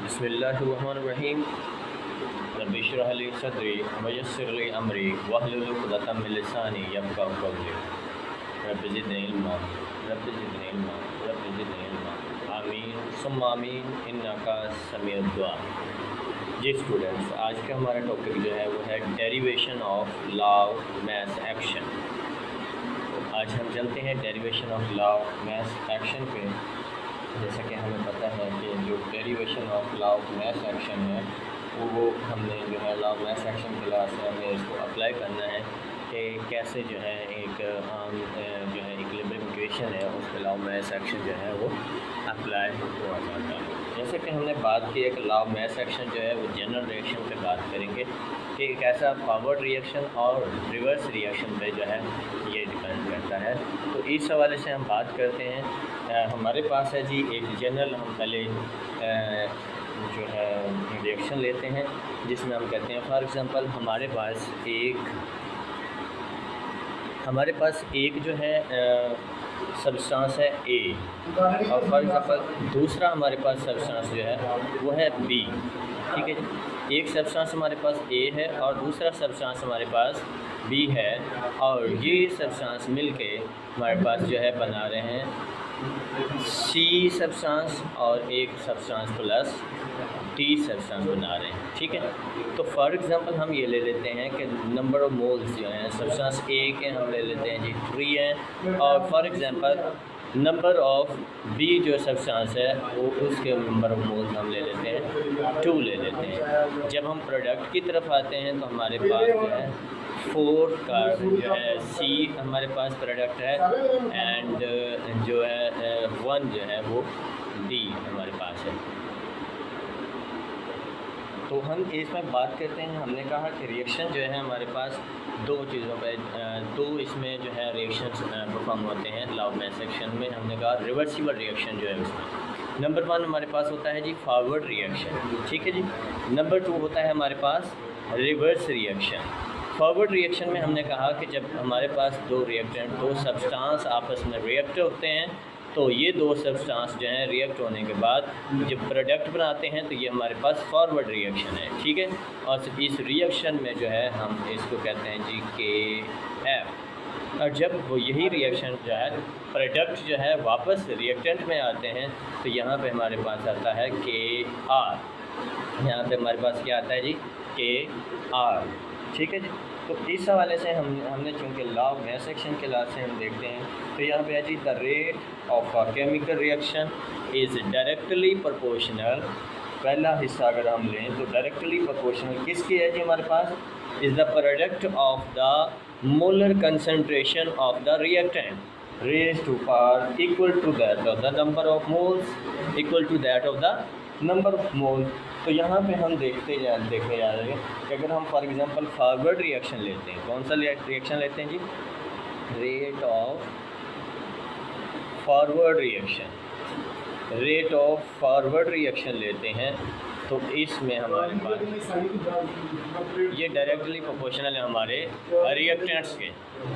बिस्मिल्लाहिर्रहमानिर्रहीम। रब्बि इश्रह ली सदरी वयस्सिर ली अमरी वहलुल उक़दतम मिन लिसानी यफ़क़हू क़ौली। Rabbi ज़िदनी इल्मा rabbi ज़िदनी इल्मा rabbi ज़िदनी इल्मा। आमीन सुम्मा आमीन इन्नका समीउद दुआ। जी स्टूडेंट्स, आज का हमारा टॉपिक जो है वो है derivation of law of math action. आज हम चलते हैं derivation of law of math action पे। जैसा कि हमें पता है कि जो derivation of law of math action है वो हमने जो है law of math action class में हमें इसको अप्लाई करना है कि कैसे जो है एक आम जो है इक्विलिब्रियम इक्वेशन है उस पर लॉ ऑफ मैथ एक्शन जो है वो अप्लाई हुआ जाता है। जैसे कि हमने बात की है कि लॉ ऑफ मैथ एक्शन जो है वो जनरल रिएक्शन पे बात करेंगे कि एक ऐसा फॉरवर्ड रिएक्शन और रिवर्स रिएक्शन पे जो है ये डिपेंड करता है। तो इस हवाले से हम बात करते हैं। हमारे पास है जी एक जनरल, हम पहले जो है रिएक्शन लेते हैं जिसमें हम कहते हैं फॉर एग्ज़ाम्पल हमारे पास एक जो है सब्सटेंस है ए, और फॉर एग्ज़ाम्पल दूसरा हमारे पास सब्सटेंस जो है वो है बी। ठीक है जी, एक सब्सटेंस हमारे पास ए है और दूसरा सब्सटेंस हमारे पास बी है, और ये सब्सटेंस मिलके हमारे पास जो है बना रहे हैं सी सब्सटेंस और एक सब्सटेंस प्लस टी सब्सटेंस बना रहे हैं। ठीक है, तो फॉर एग्ज़ाम्पल हम ये ले लेते हैं कि नंबर ऑफ मोल्स जो हैं सब्सटेंस ए के हम ले लेते हैं जी 3 हैं, और for example number of B जो सब्सटेंस है वो उसके नंबर ऑफ मोल्स हम ले लेते हैं 2 ले लेते हैं। जब हम प्रोडक्ट की तरफ आते हैं तो हमारे पास जो है 4 का जो है सी हमारे पास प्रोडक्ट है, एंड जो है 1 जो है वो डी हमारे पास है। तो हम इसमें बात करते हैं, हमने कहा कि रिएक्शन जो है हमारे पास दो चीज़ों पर दो इसमें जो है रिएक्शन परफॉर्म होते हैं लॉ ऑफ मैथ एक्शन में। हमने कहा रिवर्सिबल रिएक्शन जो है उसमें नंबर 1 हमारे पास होता है जी फॉरवर्ड रिएक्शन। ठीक है जी, नंबर 2 होता है हमारे पास रिवर्स रिएक्शन। फॉरवर्ड रिएक्शन में हमने कहा कि जब हमारे पास दो रिएक्टेंट दो सब्सटेंस आपस में रिएक्ट होते हैं तो ये दो सब्सटेंस जो हैं रिएक्ट होने के बाद जब प्रोडक्ट बनाते हैं तो ये हमारे पास फॉरवर्ड रिएक्शन है। ठीक है, और इस रिएक्शन में जो है हम इसको कहते हैं जी के एफ। और जब वो यही रिएक्शन जो है प्रोडक्ट जो है वापस रिएक्टेंट में आते हैं तो यहाँ पे हमारे पास आता है के आर। यहाँ पे हमारे पास क्या आता है जी के आर। ठीक है जी, तो इस हवाले से हमने चूँकि लॉ ऑफ मैथ एक्शन के लाभ से हम देखते हैं तो यहाँ पे है जी the rate of a chemical reaction is directly proportional. पहला हिस्सा अगर हम लें तो डायरेक्टली प्रोपोर्शनल किसकी है जी हमारे पास is the product of the molar concentration of the reactant raise to power equal to that of the number of moles equal to that of the number of moles. तो यहाँ पे हम देखते जा रहे हैं कि अगर हम फॉर एग्ज़ाम्पल फॉरवर्ड रिएक्शन लेते हैं, कौन सा रिएक्शन लेते हैं जी रेट ऑफ फॉरवर्ड रिएक्शन लेते हैं, तो इसमें हमारे पास ये डायरेक्टली प्रोपोर्शनल है हमारे रिएक्टेंट्स के।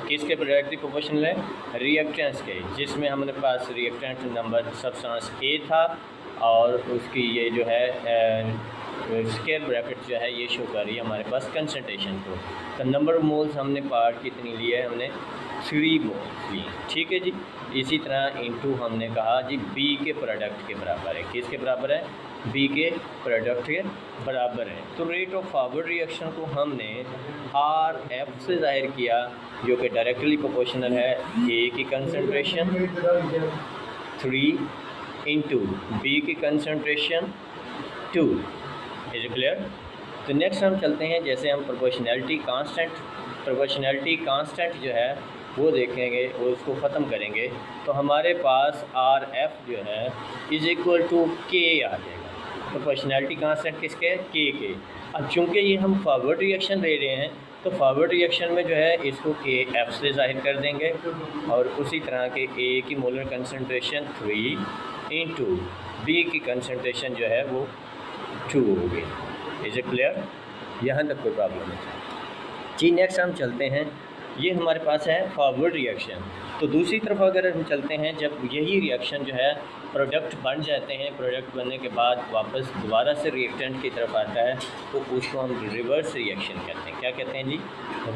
किसके डायरेक्टली प्रोपोर्शनल है रिएक्टेंट्स के, जिसमें हमारे पास रिएक्टेंट नंबर सब्सटेंस ए था और उसकी ये जो है स्क्वायर ब्रैकेट जो है ये शो कर रही है हमारे पास कंसंट्रेशन को। तो नंबर ऑफ मोल्स हमने पार्ट कितनी लिए है, हमने 3 मोल्स लिए। ठीक है जी, इसी तरह इनटू हमने कहा जी बी के प्रोडक्ट के बराबर है। किसके बराबर है बी के प्रोडक्ट के बराबर है। तो रेट ऑफ फॉरवर्ड रिएक्शन को हमने आर एफ से ज़ाहिर किया जो कि डायरेक्टली प्रोपोर्शनल है ए की कंसंट्रेशन 3 इंटू बी की कंसंट्रेशन 2। Is clear. तो नेक्स्ट हम चलते हैं, जैसे हम प्रोपोर्शनैलिटी कांस्टेंट जो है वो देखेंगे और उसको ख़त्म करेंगे तो हमारे पास आर एफ जो है इज़ इक्वल टू के आ जाएगा। प्रोपोर्शनैलिटी कांस्टेंट किसके के। अब चूँकि ये हम फॉरवर्ड रिएक्शन ले रहे हैं तो फॉरवर्ड रिएक्शन में जो है इसको के एफ से ज़ाहिर कर देंगे, और उसी तरह के ए की मोलर कंसंट्रेशन 3 इंटू बी की कंसंट्रेशन जो है वो 2 हो गई। इज़ इट क्लियर, यहाँ तक कोई प्रॉब्लम नहीं जी। नेक्स्ट हम चलते हैं, ये हमारे पास है फॉरवर्ड रिएक्शन। तो दूसरी तरफ अगर हम चलते हैं, जब यही रिएक्शन जो है प्रोडक्ट बन जाते हैं, प्रोडक्ट बनने के बाद वापस दोबारा से रिएक्टेंट की तरफ आता है, तो उसको हम रिवर्स रिएक्शन कहते हैं। क्या कहते हैं जी?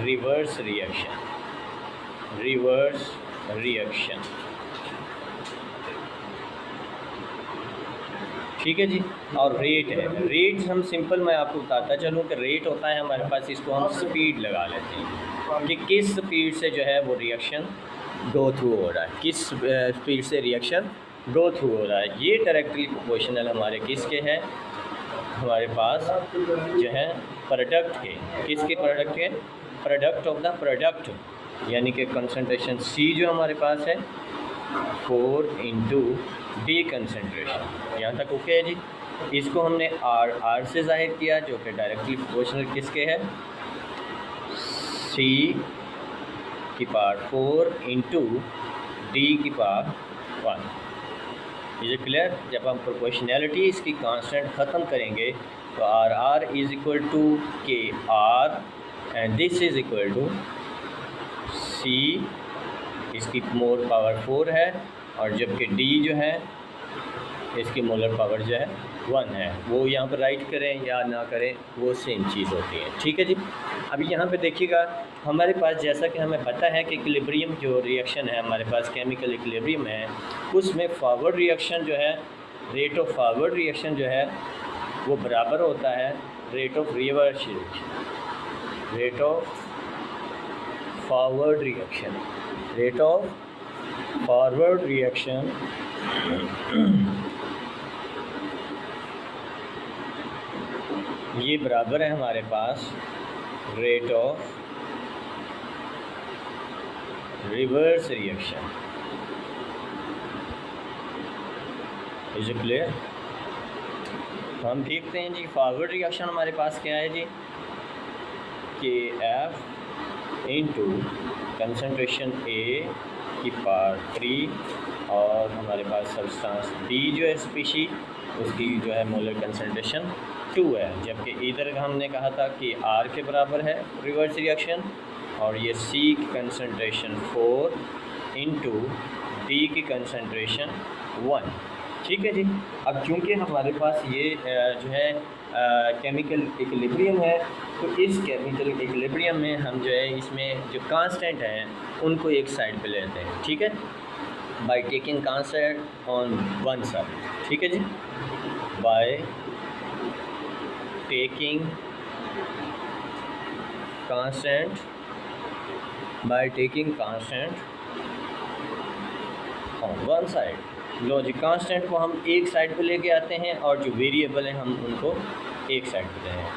Reverse reaction. रिवर्स रिएक्शन, ठीक है जी। और रेट है, रेट हम सिंपल मैं आपको बताता चलूँ कि रेट होता है हमारे पास, इसको हम स्पीड लगा लेते हैं कि किस स्पीड से जो है वो रिएक्शन गो थ्रू हो रहा है, किस स्पीड से रिएक्शन गो थ्रू हो रहा है। ये डायरेक्टली प्रोपोर्शनल हमारे किसके है, हमारे पास जो है प्रोडक्ट के, किसके प्रोडक्ट के, प्रोडक्ट ऑफ द प्रोडक्ट, यानी कि कंसंट्रेशन C जो हमारे पास है 4 इंटू D कंसंट्रेशन। यहाँ तक ओके है जी। इसको हमने R से जाहिर किया, जो कि डायरेक्टली प्रोपोर्शनल किसके है, C की पावर 4 इंटू D की पावर 1। Is clear? जब हम प्रोपोर्शनैलिटी इसकी कांस्टेंट ख़त्म करेंगे तो R is equal to KR and this is equal to C, इसकी मोल पावर 4 है, और जबकि D जो है इसकी मोलर पावर जो है 1 है। वो यहाँ पर राइट करें या ना करें वो सेम चीज़ होती है, ठीक है जी। अभी यहाँ पे देखिएगा हमारे पास, जैसा कि हमें पता है कि इक्विलिब्रियम जो रिएक्शन है हमारे पास, केमिकल इक्विलिब्रियम है, उसमें फॉरवर्ड रिएक्शन जो है, रेट ऑफ फॉरवर्ड रिएक्शन जो है वो बराबर होता है rate of reverse reaction. Rate of forward reaction, rate of forward reaction ये बराबर है हमारे पास rate of reverse reaction. Is it clear? हम देखते हैं जी फॉरवर्ड रिएक्शन हमारे पास क्या है जी, के एफ इंटू कंसनट्रेशन A की पावर 3 और हमारे पास सब्सटेंस D जो है स्पीशी, उसकी जो है मोलर कंसनट्रेशन 2 है, जबकि इधर हमने कहा था कि R के बराबर है रिवर्स रिएक्शन, और ये C की कंसनट्रेशन 4 इंटू D की कंसनट्रेशन 1, ठीक है जी। अब क्योंकि हमारे पास ये जो है केमिकल इक्विलिब्रियम है, तो इस केमिकल इक्विलिब्रियम में हम जो है इसमें जो कांस्टेंट हैं उनको एक साइड पे लेते हैं, ठीक है, by taking constant on one side, ठीक है जी, by taking constant, by taking constant on one side. लो जी, कांस्टेंट को हम एक साइड पे लेके आते हैं और जो वेरिएबल हैं हम उनको एक साइड पे ले हैं,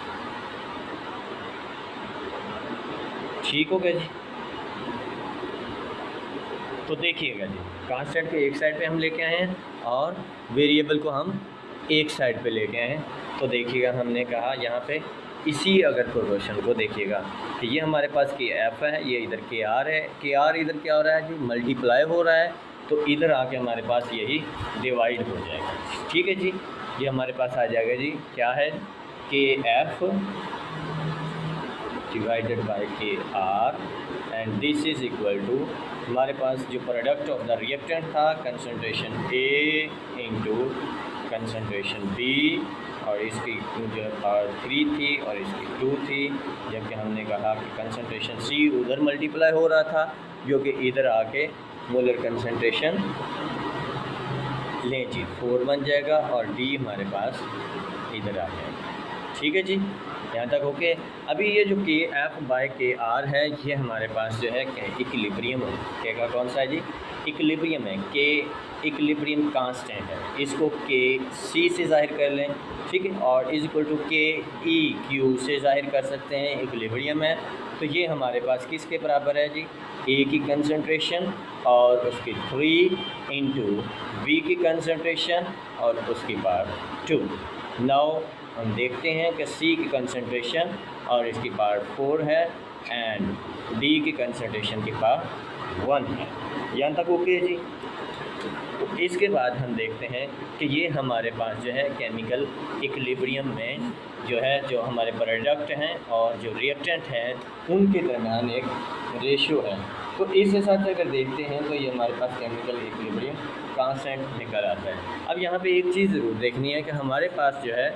ठीक हो गया जी। तो देखिएगा जी, कांस्टेंट को एक साइड पे हम लेके आए हैं और वेरिएबल को हम एक साइड पे लेके आए हैं। तो देखिएगा हमने कहा यहाँ पे इसी अगर प्रोपोर्शन को देखिएगा कि ये हमारे पास के एफ है, ये इधर के आर है, के आर इधर क्या हो रहा है जी, मल्टीप्लाई हो रहा है, तो इधर आके हमारे पास यही डिवाइड हो जाएगा, ठीक है जी। ये हमारे पास आ जाएगा जी, क्या है, K f divided by K r and this is equal to हमारे पास जो प्रोडक्ट ऑफ द रिएक्टेंट था concentration A into concentration B, और इसकी जो पावर 3 थी और इसकी 2 थी, जबकि हमने कहा कि कंसंट्रेशन C उधर मल्टीप्लाई हो रहा था जो कि इधर आके मोलर कंसंट्रेशन लें जी 4 बन जाएगा और D हमारे पास इधर आ जाएगा, ठीक है जी। यहाँ तक ओके। अभी ये जो के एफ बाय के आर है, ये हमारे पास जो है इक्विलिब्रियम है, के का कौन सा है जी, इक्विलिब्रियम है, के इक्विलिब्रियम कांस्टेंट है, इसको के सी से जाहिर कर लें, ठीक है, और इज इक्वल टू के ई क्यू से जाहिर कर सकते हैं, इक्विलिब्रियम है। तो ये हमारे पास किसके बराबर है जी, ए की कंसंट्रेशन और उसकी 3 इंटू बी की कंसंट्रेशन और उसकी पावर 2। नाउ हम देखते हैं कि सी की कंसंट्रेशन और इसकी पावर 4 है एंड डी की कंसंट्रेशन की पावर 1 है। यहाँ तक ओके जी। तो इसके बाद हम देखते हैं कि ये हमारे पास जो है केमिकल इक्विलिब्रियम में जो है, जो हमारे प्रोडक्ट हैं और जो रिएक्टेंट हैं उनके दरमियान एक रेशियो है, तो इस हिसाब से अगर देखते हैं तो ये हमारे पास केमिकल इक्विलिब्रियम कांस्टेंट निकल आता है। अब यहाँ पे एक चीज़ ज़रूर देखनी है कि हमारे पास जो है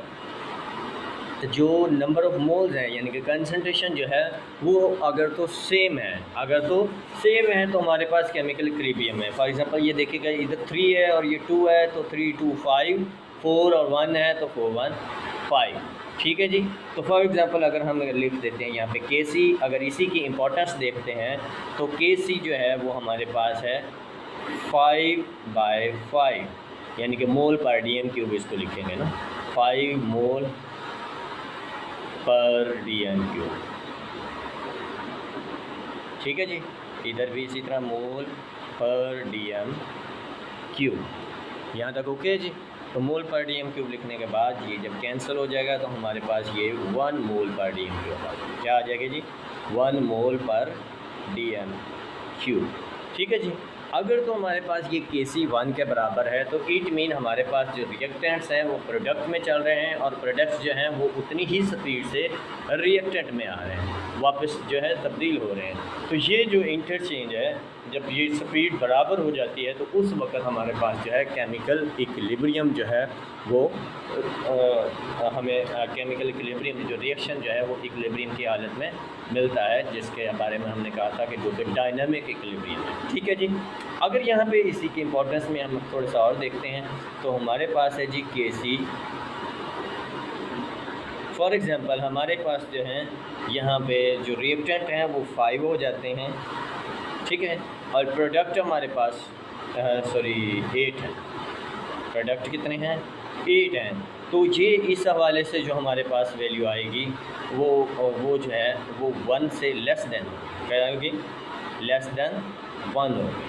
जो नंबर ऑफ़ मोल्स हैं यानी कि कंसंट्रेशन जो है वो अगर तो सेम है तो हमारे पास केमिकल इक्विलिब्रियम है। फॉर एग्जांपल ये देखिएगा इधर 3 है और ये 2 है तो 3 2 5, 4 और 1 है तो 4 1 5। ठीक है जी। तो फॉर एग्जांपल अगर हम लिख देते हैं यहाँ पे Kc, अगर इसी की इम्पोर्टेंस देखते हैं तो Kc जो है वो हमारे पास है 5/5 यानी कि मोल पर dm³ इसको लिखेंगे ना, 5 मोल पर dm³। ठीक है जी। इधर भी इसी तरह मोल पर dm³। यहाँ तक ओके जी। तो मोल पर dm³ लिखने के बाद ये जब कैंसिल हो जाएगा तो हमारे पास ये 1 मोल पर dm³ होगा। क्या आ जाएगा जी? 1 मोल पर dm³। ठीक है जी। अगर तो हमारे पास ये Kc 1 के बराबर है तो इट मीन हमारे पास जो रिएक्टेंट्स हैं वो प्रोडक्ट में चल रहे हैं और प्रोडक्ट्स जो हैं वो उतनी ही स्पीड से रिएक्टेंट में आ रहे हैं, वापस जो है तब्दील हो रहे हैं। तो ये जो इंटरचेंज है जब ये स्पीड बराबर हो जाती है तो उस वक्त हमारे पास जो है केमिकल इक्विलिब्रियम जो है वो हमें केमिकल इक्विलिब्रियम जो रिएक्शन जो है वो इक्विलिब्रियम की हालत में मिलता है, जिसके बारे में हमने कहा था कि जो कि डायनामिक इक्विलिब्रियम है। ठीक है जी। अगर यहाँ पे इसी की इम्पोर्टेंस में हम थोड़ा सा और देखते हैं तो हमारे पास है जी Kc। फॉर एग्ज़ाम्पल हमारे पास जो है यहाँ पे जो रिएक्टेंट हैं वो 5 हो जाते हैं। ठीक है। और प्रोडक्ट हमारे पास 8 हैं। प्रोडक्ट कितने हैं? 8 हैं। तो ये इस हवाले से जो हमारे पास वैल्यू आएगी वो जो है वो 1 से लेस देन क्या आएगी? लेस देन 1 होगी।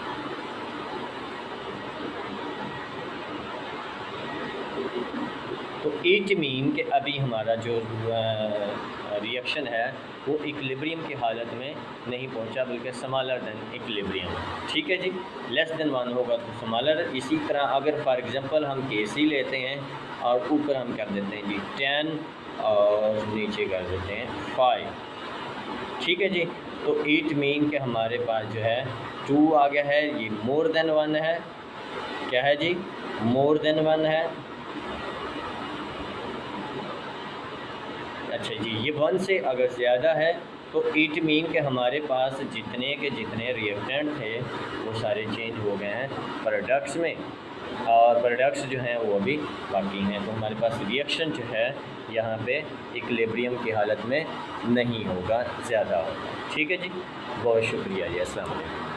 तो इट मीन कि अभी हमारा जो रिएक्शन है वो इक्विलिब्रियम की हालत में नहीं पहुंचा बल्कि स्मॉलर देन इक्विलिब्रियम। ठीक है जी। लेस देन 1 होगा तो स्मॉलर। इसी तरह अगर फॉर एग्जांपल हम Kc लेते हैं और ऊपर हम कर देते हैं जी 10 और नीचे कर देते हैं 5। ठीक है जी। तो इट मीन कि हमारे पास जो है 2 आ गया है, ये मोर देन 1 है। क्या है जी? मोर देन 1 है। अच्छा जी, ये 1 से अगर ज़्यादा है तो इट मीन कि हमारे पास जितने के जितने रिएक्टेंट थे वो सारे चेंज हो गए हैं प्रोडक्ट्स में, और प्रोडक्ट्स जो हैं वो अभी बाकी हैं। तो हमारे पास रिएक्शन जो है यहाँ पे इक्विलिब्रियम की हालत में नहीं होगा, ज़्यादा होगा। ठीक है जी। बहुत शुक्रिया जी। अस्सलाम वालेकुम।